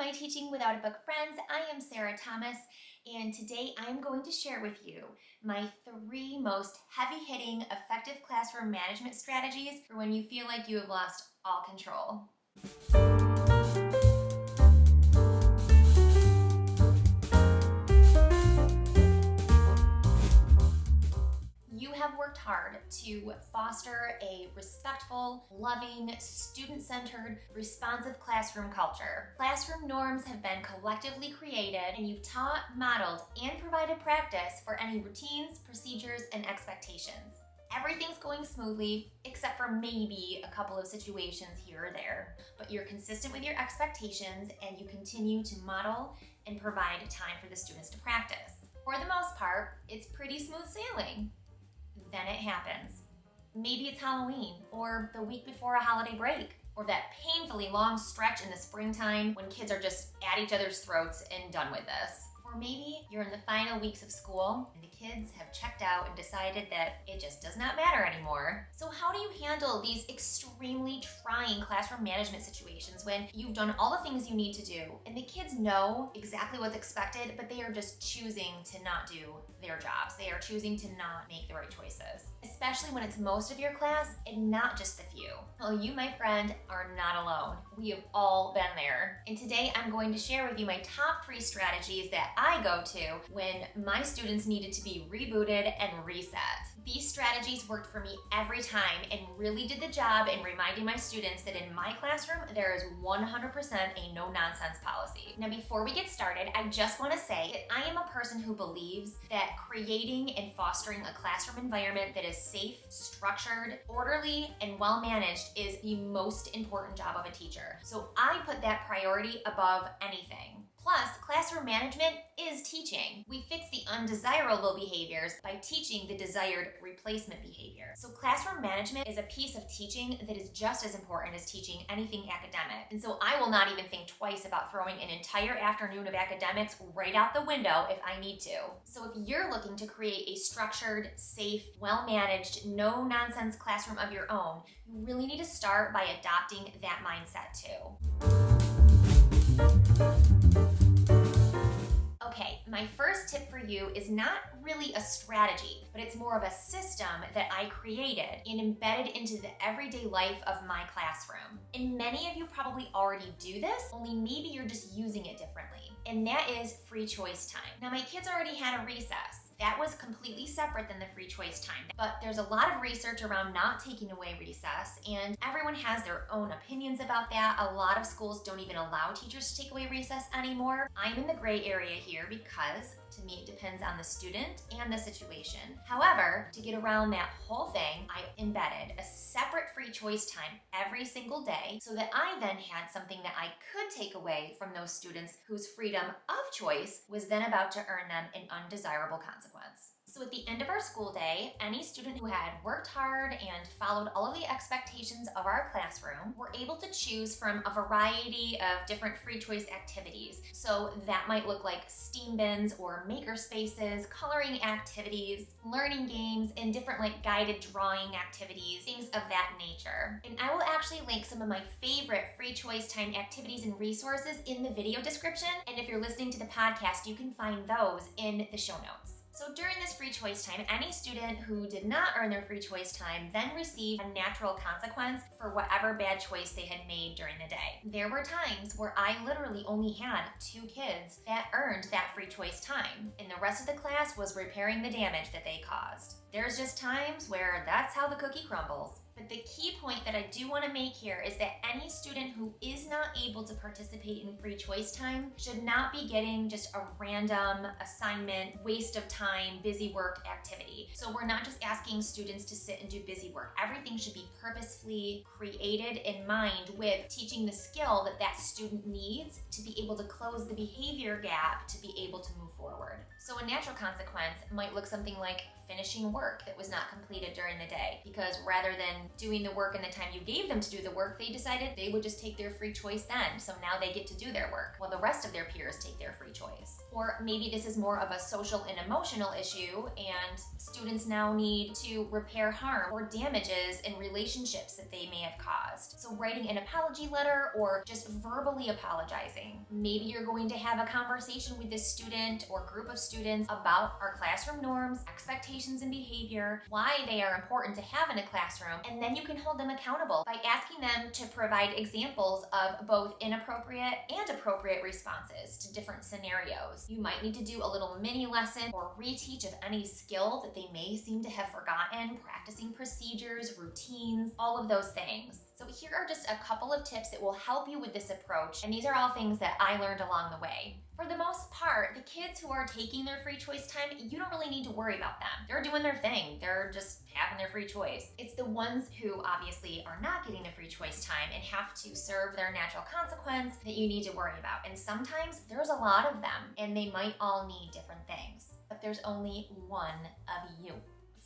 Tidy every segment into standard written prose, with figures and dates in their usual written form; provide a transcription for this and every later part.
my Teaching Without a Book friends. I am Sarah Thomas, and today I'm going to share with you my 3 most heavy-hitting, effective classroom management strategies for when you feel like you have lost all control. You have worked hard to foster a respectful, loving, student-centered, responsive classroom culture. Classroom norms have been collectively created, and you've taught, modeled, and provided practice for any routines, procedures, and expectations. Everything's going smoothly, except for maybe a couple of situations here or there. But you're consistent with your expectations, and you continue to model and provide time for the students to practice. For the most part, it's pretty smooth sailing. Then it happens. Maybe it's Halloween, or the week before a holiday break, or that painfully long stretch in the springtime when kids are just at each other's throats and done with this. Or maybe you're in the final weeks of school and the kids have checked out and decided that it just does not matter anymore. So how do you handle these extremely trying classroom management situations when you've done all the things you need to do and the kids know exactly what's expected, but they are just choosing to not do their jobs? They are choosing to not make the right choices, especially when it's most of your class and not just the few. Well, you, my friend, are not alone. We have all been there. And today I'm going to share with you my top 3 strategies that I go to when my students needed to be rebooted and reset. These strategies worked for me every time and really did the job in reminding my students that in my classroom, there is 100% a no-nonsense policy. Now, before we get started, I just want to say that I am a person who believes that creating and fostering a classroom environment that is safe, structured, orderly, and well-managed is the most important job of a teacher. So I put that priority above anything. Plus, classroom management is teaching. We fix the undesirable behaviors by teaching the desired replacement behavior. So classroom management is a piece of teaching that is just as important as teaching anything academic. And so I will not even think twice about throwing an entire afternoon of academics right out the window if I need to. So if you're looking to create a structured, safe, well-managed, no-nonsense classroom of your own, you really need to start by adopting that mindset too. Okay, my first tip for you is not really a strategy, but it's more of a system that I created and embedded into the everyday life of my classroom. And many of you probably already do this, only maybe you're just using it differently. And that is free choice time. Now, my kids already had a recess. That was completely separate than the free choice time. But there's a lot of research around not taking away recess, and everyone has their own opinions about that. A lot of schools don't even allow teachers to take away recess anymore. I'm in the gray area here because, to me, it depends on the student and the situation. However, to get around that whole thing, I embedded a separate free choice time every single day so that I then had something that I could take away from those students whose freedom of choice was then about to earn them an undesirable consequence. So at the end of our school day, any student who had worked hard and followed all of the expectations of our classroom were able to choose from a variety of different free choice activities. So that might look like STEAM bins or Makerspaces, coloring activities, learning games, and different guided drawing activities, things of that nature. And I will actually link some of my favorite free choice time activities and resources in the video description. And if you're listening to the podcast, you can find those in the show notes. So during this free choice time, any student who did not earn their free choice time then received a natural consequence for whatever bad choice they had made during the day. There were times where I literally only had 2 kids that earned that free choice time, and the rest of the class was repairing the damage that they caused. There's just times where that's how the cookie crumbles. But the key point that I do want to make here is that any student who is not able to participate in free choice time should not be getting just a random assignment, waste of time, busy work activity. So we're not just asking students to sit and do busy work. Everything should be purposefully created in mind with teaching the skill that that student needs to be able to close the behavior gap to be able to move forward. So a natural consequence might look something like finishing work that was not completed during the day, because rather than doing the work in the time you gave them to do the work, they decided they would just take their free choice then. So now they get to do their work while the rest of their peers take their free choice. Or maybe this is more of a social and emotional issue, and students now need to repair harm or damages in relationships that they may have caused. So writing an apology letter or just verbally apologizing. Maybe you're going to have a conversation with this student or group of students about our classroom norms, expectations and behavior, why they are important to have in a classroom, and then you can hold them accountable by asking them to provide examples of both inappropriate and appropriate responses to different scenarios. You might need to do a little mini lesson or reteach of any skill that they may seem to have forgotten, practicing procedures, routines, all of those things. So here are just a couple of tips that will help you with this approach, and these are all things that I learned along the way. For the most part, the kids who are taking their free choice time, you don't really need to worry about them. They're doing their thing. They're just having their free choice. It's the ones who obviously are not getting the free choice time and have to serve their natural consequence that you need to worry about. And sometimes there's a lot of them, and they might all need different things, but there's only one of you.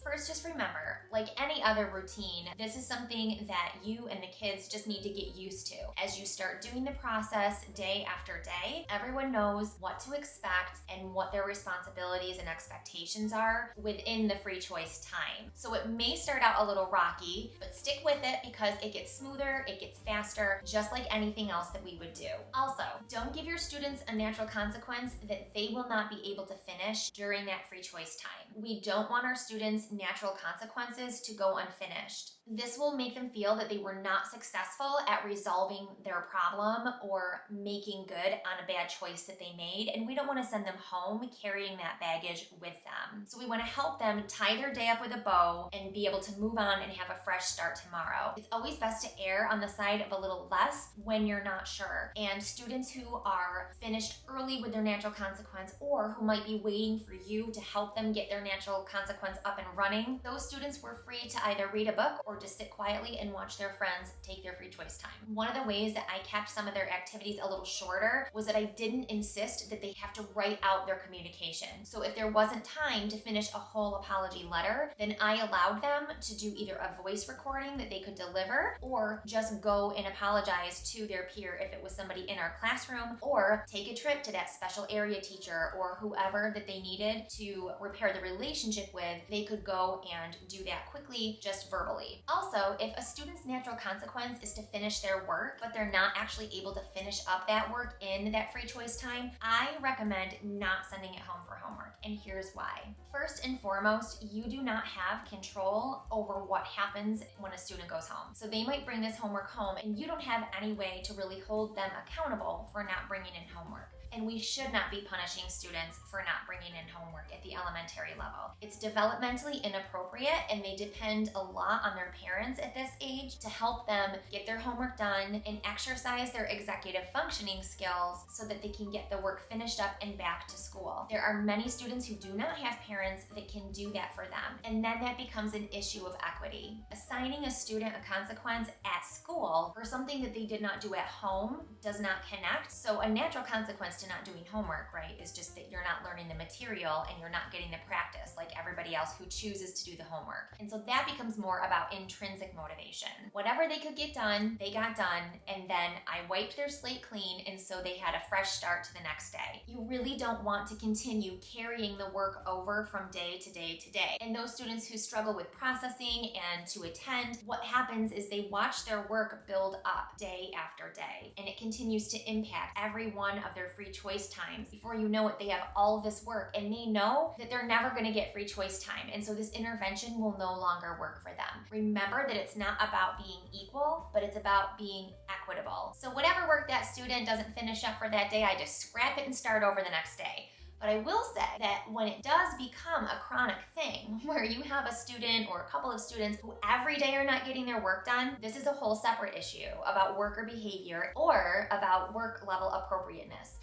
First, just remember, like any other routine, this is something that you and the kids just need to get used to. As you start doing the process day after day, everyone knows what to expect and what their responsibilities and expectations are within the free choice time. So it may start out a little rocky, but stick with it because it gets smoother, it gets faster, just like anything else that we would do. Also, don't give your students a natural consequence that they will not be able to finish during that free choice time. We don't want our students' natural consequences to go unfinished. This will make them feel that they were not successful at resolving their problem or making good on a bad choice that they made, and we don't want to send them home carrying that baggage with them. So we want to help them tie their day up with a bow and be able to move on and have a fresh start tomorrow. It's always best to err on the side of a little less when you're not sure. And students who are finished early with their natural consequence or who might be waiting for you to help them get their natural consequence up and running, those students were free to either read a book or just sit quietly and watch their friends take their free choice time. One of the ways that I kept some of their activities a little shorter was that I didn't insist that they have to write out their communication. So if there wasn't time to finish a whole apology letter, then I allowed them to do either a voice recording that they could deliver or just go and apologize to their peer if it was somebody in our classroom, or take a trip to that special area teacher or whoever that they needed to repair the relationship with. They could go and do that quickly, just verbally. Also, if a student's natural consequence is to finish their work, but they're not actually able to finish up that work in that free choice time, I recommend not sending it home for homework, and here's why. First and foremost, you do not have control over what happens when a student goes home. So they might bring this homework home, and you don't have any way to really hold them accountable for not bringing in homework. And we should not be punishing students for not bringing in homework at the elementary level. It's developmentally inappropriate, and they depend a lot on their parents at this age to help them get their homework done and exercise their executive functioning skills so that they can get the work finished up and back to school. There are many students who do not have parents that can do that for them, and then that becomes an issue of equity. Assigning a student a consequence at school for something that they did not do at home does not connect. So a natural consequence to not doing homework, right, is just that you're not learning the material and you're not getting the practice like everybody else who chooses to do the homework. And so that becomes more about intrinsic motivation. Whatever they could get done, they got done, and then I wiped their slate clean, and so they had a fresh start to the next day. You really don't want to continue carrying the work over from day to day to day. And those students who struggle with processing and to attend, what happens is they watch their work build up day after day, and it continues to impact every one of their free choice times. Before you know it, they have all this work, and they know that they're never going to get free choice time, and so this intervention will no longer work for them. Remember that it's not about being equal, but it's about being equitable. So whatever work that student doesn't finish up for that day, I just scrap it and start over the next day. But I will say that when it does become a chronic thing, where you have a student or a couple of students who every day are not getting their work done, this is a whole separate issue about worker behavior or about work level appropriateness.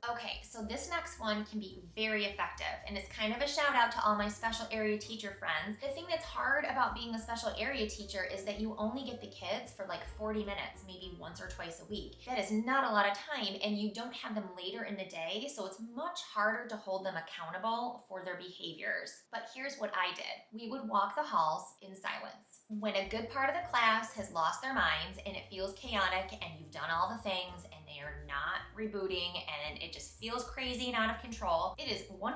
Okay, so So this next one can be very effective, and it's kind of a shout out to all my special area teacher friends. The thing that's hard about being a special area teacher is that you only get the kids for like 40 minutes, maybe once or twice a week. That is not a lot of time, and you don't have them later in the day, so it's much harder to hold them accountable for their behaviors. But here's what I did. We would walk the halls in silence. When a good part of the class has lost their minds and it feels chaotic and you've done all the things and they are not rebooting and it just feels crazy and out of control, it is 100%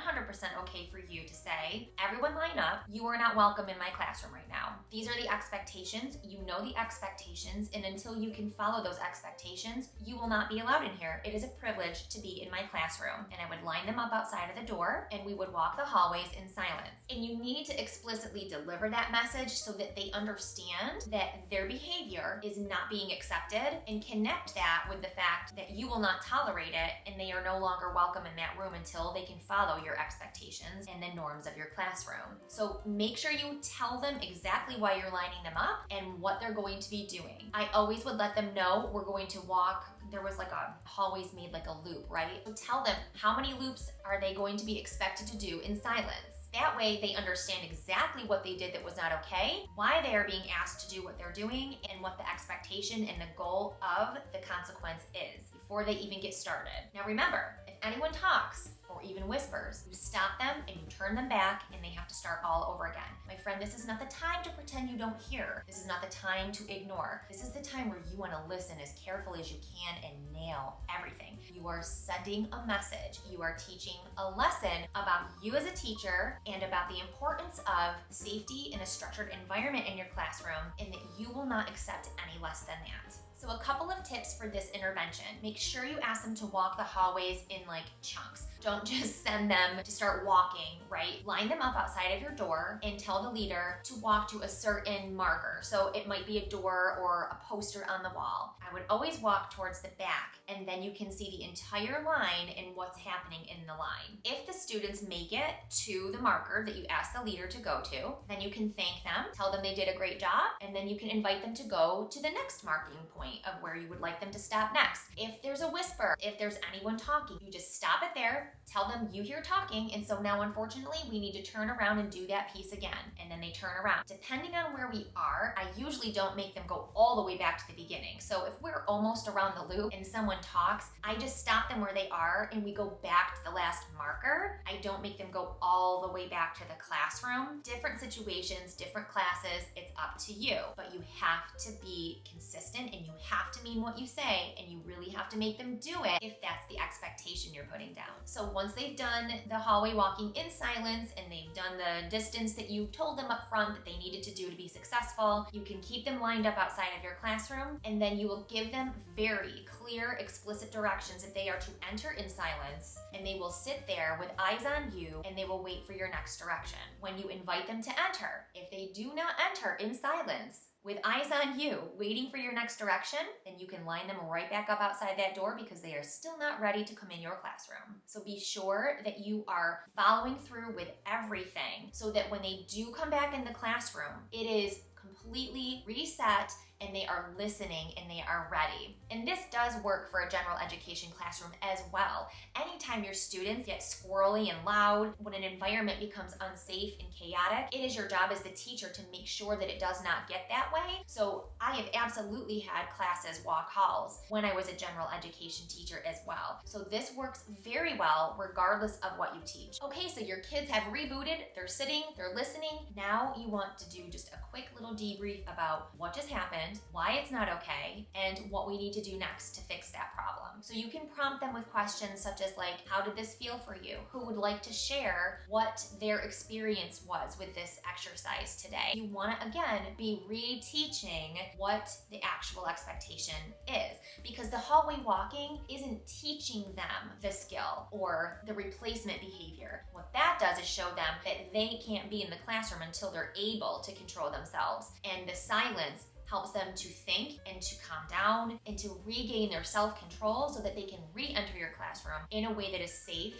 okay for you to say, everyone line up, you are not welcome in my classroom right now. These are the expectations, you know the expectations, and until you can follow those expectations, you will not be allowed in here. It is a privilege to be in my classroom. And I would line them up outside of the door and we would walk the hallways in silence. And you need to explicitly deliver that message so that they understand that their behavior is not being accepted, and connect that with the fact that you will not tolerate it and they are no longer welcome in that room until they can follow your expectations and the norms of your classroom. So make sure you tell them exactly why you're lining them up and what they're going to be doing. I always would let them know we're going to walk. There was like a hallways made like a loop, right? So tell them how many loops are they going to be expected to do in silence. That way they understand exactly what they did that was not okay, why they are being asked to do what they're doing, and what the expectation and the goal of the consequence is before they even get started. Now remember, if anyone talks or even whispers, you stop them and you turn them back and they have to start all over again. My friend, this is not the time to pretend you don't hear. This is not the time to ignore. This is the time where you want to listen as carefully as you can and nail everything. You are sending a message. You are teaching a lesson about you as a teacher and about the importance of safety in a structured environment in your classroom, and that you will not accept any less than that. So a couple of tips for this intervention. Make sure you ask them to walk the hallways in like chunks. Don't just send them to start walking, right? Line them up outside of your door and tell the leader to walk to a certain marker. So it might be a door or a poster on the wall. I would always walk towards the back, and then you can see the entire line and what's happening in the line. If the students make it to the marker that you asked the leader to go to, then you can thank them, tell them they did a great job, and then you can invite them to go to the next marking point of where you would like them to stop next. If there's a whisper, if there's anyone talking, you just stop it there, tell them you hear talking, and so now unfortunately we need to turn around and do that piece again, and then they turn around. Depending on where we are, I usually don't make them go all the way back to the beginning. So if we're almost around the loop and someone talks, I just stop them where they are and we go back to the last marker. I don't make them go all the way back to the classroom. Different situations, different classes, it's up to you, but you have to be consistent and you have to mean what you say, and you really have to make them do it if that's the expectation you're putting down. So once they've done the hallway walking in silence and they've done the distance that you told them up front that they needed to do to be successful, you can keep them lined up outside of your classroom, and then you will give them very clear, explicit directions that they are to enter in silence, and they will sit there with eyes on you and they will wait for your next direction. When you invite them to enter, if they do not enter in silence, with eyes on you, waiting for your next direction, then you can line them right back up outside that door because they are still not ready to come in your classroom. So be sure that you are following through with everything so that when they do come back in the classroom, it is completely reset and they are listening and they are ready. And this does work for a general education classroom as well. Anytime your students get squirrely and loud, when an environment becomes unsafe and chaotic, it is your job as the teacher to make sure that it does not get that way. So I have absolutely had classes walk halls when I was a general education teacher as well. So this works very well regardless of what you teach. Okay, so your kids have rebooted, they're sitting, they're listening. Now you want to do just a quick little debrief about what just happened, why it's not okay, and what we need to do next to fix that problem. So you can prompt them with questions such as like, how did this feel for you? Who would like to share what their experience was with this exercise today? You want to, again, be reteaching what the actual expectation is, because the hallway walking isn't teaching them the skill or the replacement behavior. What that does is show them that they can't be in the classroom until they're able to control themselves, and the silence helps them to think and to calm down and to regain their self-control so that they can re-enter your classroom in a way that is safe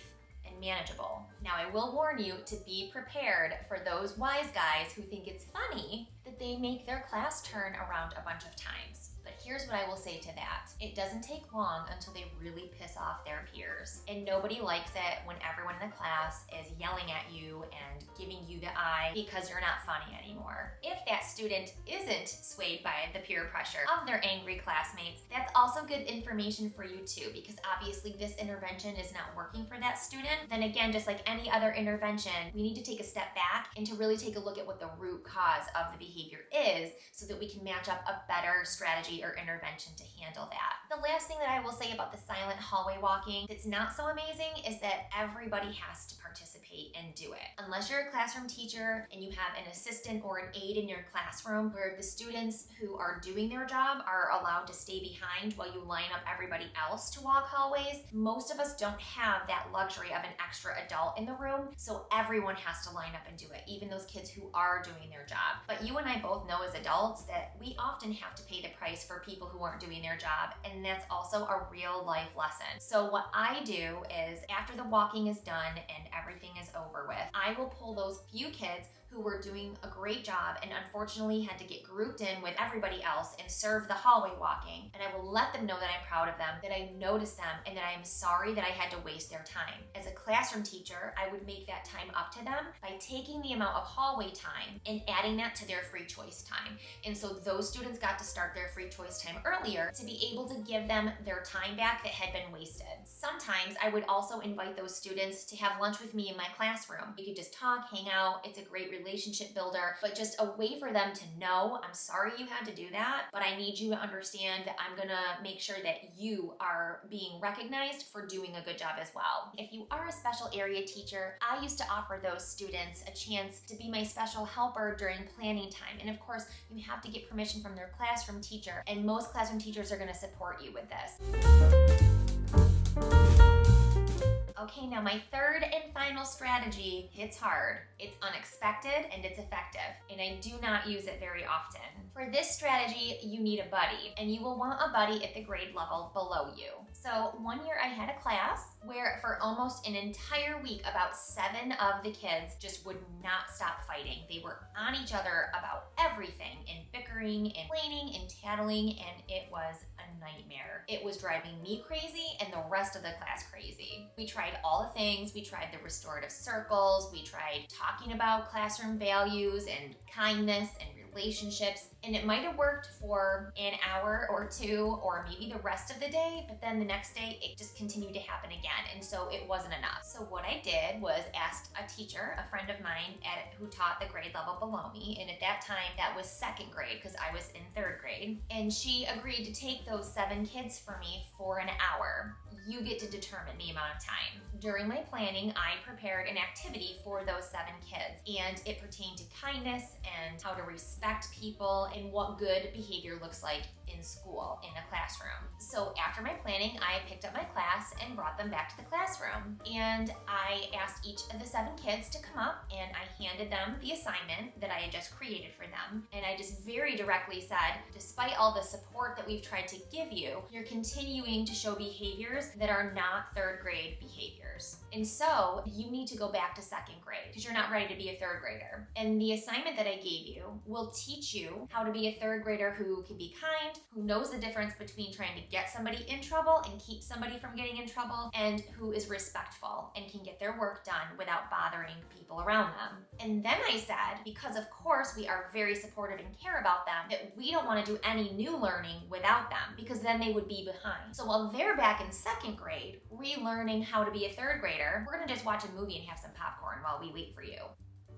and manageable. Now, I will warn you to be prepared for those wise guys who think it's funny that they make their class turn around a bunch of times. But here's what I will say to that. It doesn't take long until they really piss off their peers. And nobody likes it when everyone in the class is yelling at you and giving you the eye because you're not funny anymore. If that student isn't swayed by the peer pressure of their angry classmates, that's also good information for you too, because obviously this intervention is not working for that student. Then again, just like any other intervention, we need to take a step back and to really take a look at what the root cause of the behavior is so that we can match up a better strategy or intervention to handle that. The last thing that I will say about the silent hallway walking that's not so amazing is that everybody has to participate and do it. Unless you're a classroom teacher and you have an assistant or an aide in your classroom where the students who are doing their job are allowed to stay behind while you line up everybody else to walk hallways, most of us don't have that luxury of an extra adult in the room, so everyone has to line up and do it, even those kids who are doing their job. But you and I both know as adults that we often have to pay the price for people who aren't doing their job, and that's also a real life lesson. So what I do is after the walking is done and everything is over with, I will pull those few kids who were doing a great job and unfortunately had to get grouped in with everybody else and serve the hallway walking. And I will let them know that I'm proud of them, that I noticed them, and that I am sorry that I had to waste their time. As a classroom teacher, I would make that time up to them by taking the amount of hallway time and adding that to their free choice time. And so those students got to start their free choice time earlier to be able to give them their time back that had been wasted. Sometimes I would also invite those students to have lunch with me in my classroom. We could just talk, hang out. It's a great relationship builder, but just a way for them to know, I'm sorry you had to do that, but I need you to understand that I'm gonna make sure that you are being recognized for doing a good job as well. If you are a special area teacher, I used to offer those students a chance to be my special helper during planning time. And of course, you have to get permission from their classroom teacher, and most classroom teachers are gonna support you with this. Okay, now my third and final strategy hits hard. It's unexpected and it's effective, and I do not use it very often. For this strategy, you need a buddy, and you will want a buddy at the grade level below you. So one year I had a class where for almost an entire week, about 7 of the kids just would not stop fighting. They were on each other about everything and bickering and complaining and tattling, and it was a nightmare. It was driving me crazy and the rest of the class crazy. We tried all the things. We tried the restorative circles. We tried talking about classroom values and kindness and relationships, and it might have worked for an hour or two or maybe the rest of the day, but then the next day it just continued to happen again, and so it wasn't enough. So what I did was asked a teacher, a friend of mine who taught the grade level below me, and at that time that was 2nd grade because I was in 3rd grade, and she agreed to take those 7 kids for me for an hour. You get to determine the amount of time. During my planning, I prepared an activity for those 7 kids, and it pertained to kindness and how to respect people and what good behavior looks like in school, in a classroom. So after my planning, I picked up my class and brought them back to the classroom. And I asked each of the 7 kids to come up, and I handed them the assignment that I had just created for them. And I just very directly said, despite all the support that we've tried to give you, you're continuing to show behaviors that are not 3rd grade behaviors. And so you need to go back to 2nd grade because you're not ready to be a 3rd grader. And the assignment that I gave you will teach you how to be a 3rd grader who can be kind, who knows the difference between trying to get somebody in trouble and keep somebody from getting in trouble, and who is respectful and can get their work done without bothering people around them. And then I said, because of course we are very supportive and care about them, that we don't want to do any new learning without them because then they would be behind. So while they're back in 2nd grade, relearning how to be a 3rd grader, we're gonna just watch a movie and have some popcorn while we wait for you.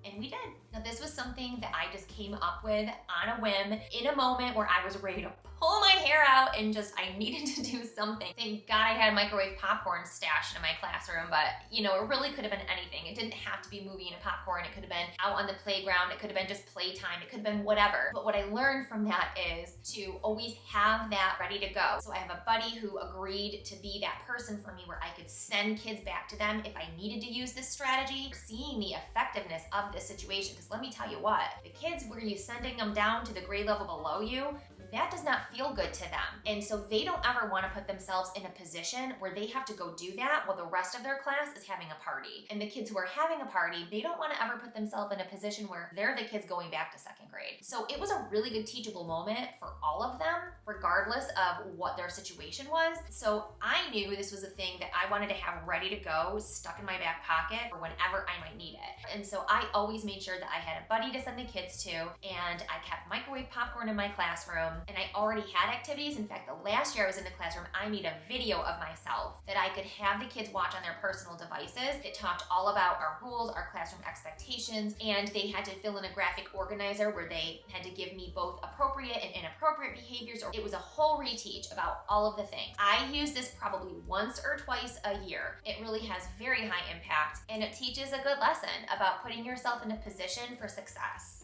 And we did. Now this was something that I just came up with on a whim in a moment where I was ready to pull my hair out and just I needed to do something. Thank God I had microwave popcorn stashed in my classroom, but you know, it really could have been anything. It didn't have to be movie and a popcorn. It could have been out on the playground. It could have been just playtime. It could have been whatever. But what I learned from that is to always have that ready to go. So I have a buddy who agreed to be that person for me where I could send kids back to them if I needed to use this strategy, seeing the effectiveness of this situation. Because let me tell you what, the kids where you're sending them down to the grade level below you, that does not feel good to them. And so they don't ever want to put themselves in a position where they have to go do that while the rest of their class is having a party. And the kids who are having a party, they don't want to ever put themselves in a position where they're the kids going back to second grade. So it was a really good teachable moment for all of them, regardless of what their situation was. So I knew this was a thing that I wanted to have ready to go, stuck in my back pocket for whenever I might need it. And so I always made sure that I had a buddy to send the kids to, and I kept microwave popcorn in my classroom, and I already had activities. In fact, the last year I was in the classroom, I made a video of myself that I could have the kids watch on their personal devices. It talked all about our rules, our classroom expectations, and they had to fill in a graphic organizer where they had to give me both appropriate and inappropriate behaviors, or it was a whole reteach about all of the things. I use this probably once or twice a year. It really has very high impact, and it teaches a good lesson about putting yourself in a position for success.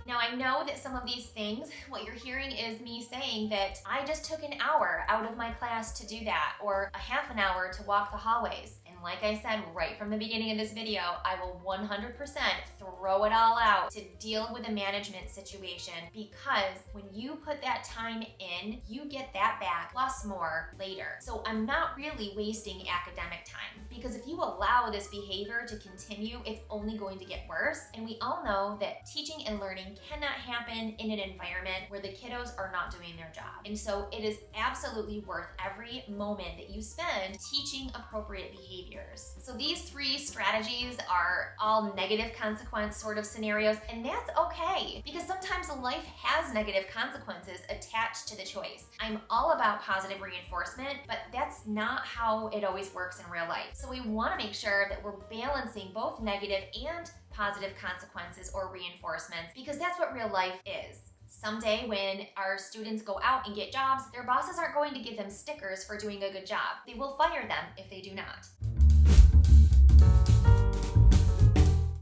Now, I know that some of these things, what you're hearing is me saying that I just took an hour out of my class to do that, or a half an hour to walk the hallways. And like I said right from the beginning of this video, I will 100% throw it all out to deal with a management situation, because when you put that time in, you get that back plus more later. So I'm not really wasting academic time, because if you allow this behavior to continue, it's only going to get worse. And we all know that teaching and learning cannot happen in an environment where the kiddos are not doing their job. And so it is absolutely worth every moment that you spend teaching appropriate behaviors. So these 3 strategies are all negative consequence sort of scenarios, and that's okay, because sometimes life has negative consequences attached to the choice. I'm all about positive reinforcement, but that's not how it always works in real life. So we want to make sure that we're balancing both negative and positive consequences or reinforcements, because that's what real life is. Someday when our students go out and get jobs, their bosses aren't going to give them stickers for doing a good job. They will fire them if they do not.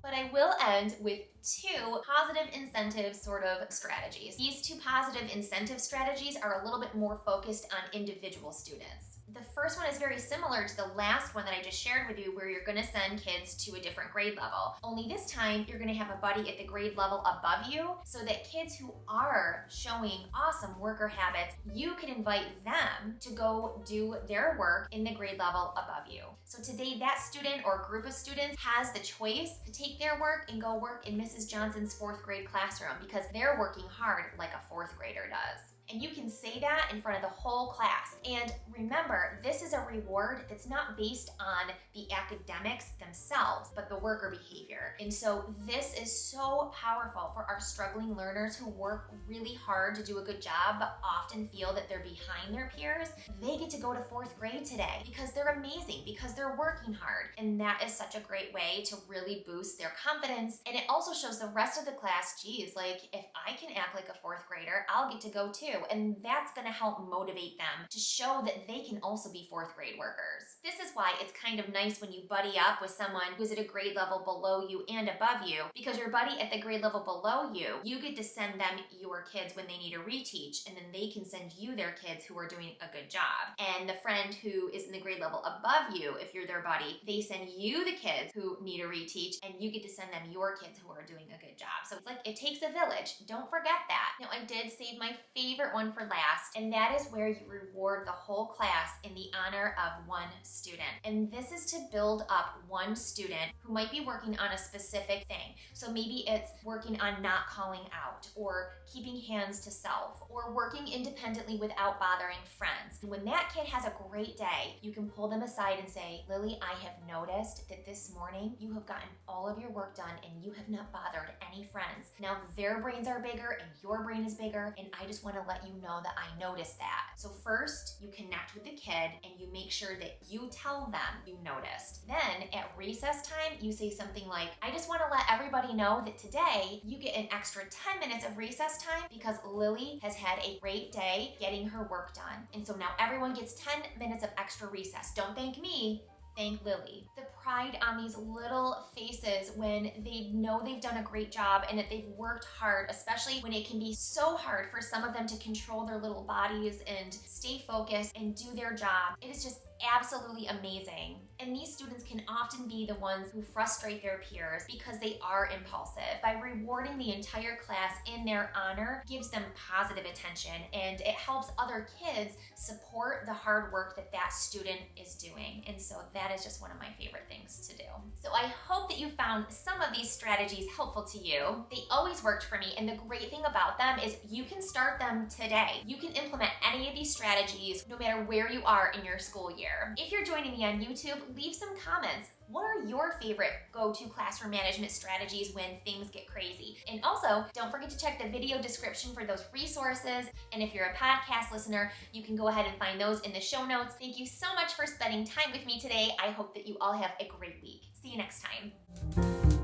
But I will end with 2 positive incentive sort of strategies. These 2 positive incentive strategies are a little bit more focused on individual students. The first one is very similar to the last one that I just shared with you, where you're going to send kids to a different grade level. Only this time, you're going to have a buddy at the grade level above you, so that kids who are showing awesome worker habits, you can invite them to go do their work in the grade level above you. So today, that student or group of students has the choice to take their work and go work in Mrs. Johnson's 4th grade classroom, because they're working hard like a 4th grader does. And you can say that in front of the whole class. And remember, this is a reward that's not based on the academics themselves, but the worker behavior. And so this is so powerful for our struggling learners who work really hard to do a good job, but often feel that they're behind their peers. They get to go to 4th grade today because they're amazing, because they're working hard. And that is such a great way to really boost their confidence. And it also shows the rest of the class, geez, like if I can act like a 4th grader, I'll get to go too. And that's going to help motivate them to show that they can also be 4th grade workers. This is why it's kind of nice when you buddy up with someone who's at a grade level below you and above you, because your buddy at the grade level below you, you get to send them your kids when they need a reteach, and then they can send you their kids who are doing a good job. And the friend who is in the grade level above you, if you're their buddy, they send you the kids who need a reteach, and you get to send them your kids who are doing a good job. So it's like it takes a village. Don't forget that. Now, I did save my favorite one for last, and that is where you reward the whole class in the honor of one student. And this is to build up one student who might be working on a specific thing. So maybe it's working on not calling out, or keeping hands to self, or working independently without bothering friends. And when that kid has a great day, you can pull them aside and say, Lily, I have noticed that this morning you have gotten all of your work done and you have not bothered any friends. Now their brains are bigger and your brain is bigger, and I just want to let you know that I noticed that. So first, you connect with the kid and you make sure that you tell them you noticed. Then at recess time, you say something like, I just want to let everybody know that today you get an extra 10 minutes of recess time because Lily has had a great day getting her work done. And so now everyone gets 10 minutes of extra recess. Don't thank me, thank Lily. The pride on these little faces when they know they've done a great job and that they've worked hard, especially when it can be so hard for some of them to control their little bodies and stay focused and do their job. It is just absolutely amazing. And these students can often be the ones who frustrate their peers because they are impulsive. By rewarding the entire class in their honor gives them positive attention, and it helps other kids support the hard work that that student is doing. And so that is just one of my favorite things to do. So I hope that you found some of these strategies helpful to you. They always worked for me, and the great thing about them is you can start them today. You can implement any of these strategies no matter where you are in your school year. If you're joining me on YouTube, leave some comments. What are your favorite go-to classroom management strategies when things get crazy? And also, don't forget to check the video description for those resources. And if you're a podcast listener, you can go ahead and find those in the show notes. Thank you so much for spending time with me today. I hope that you all have a great week. See you next time.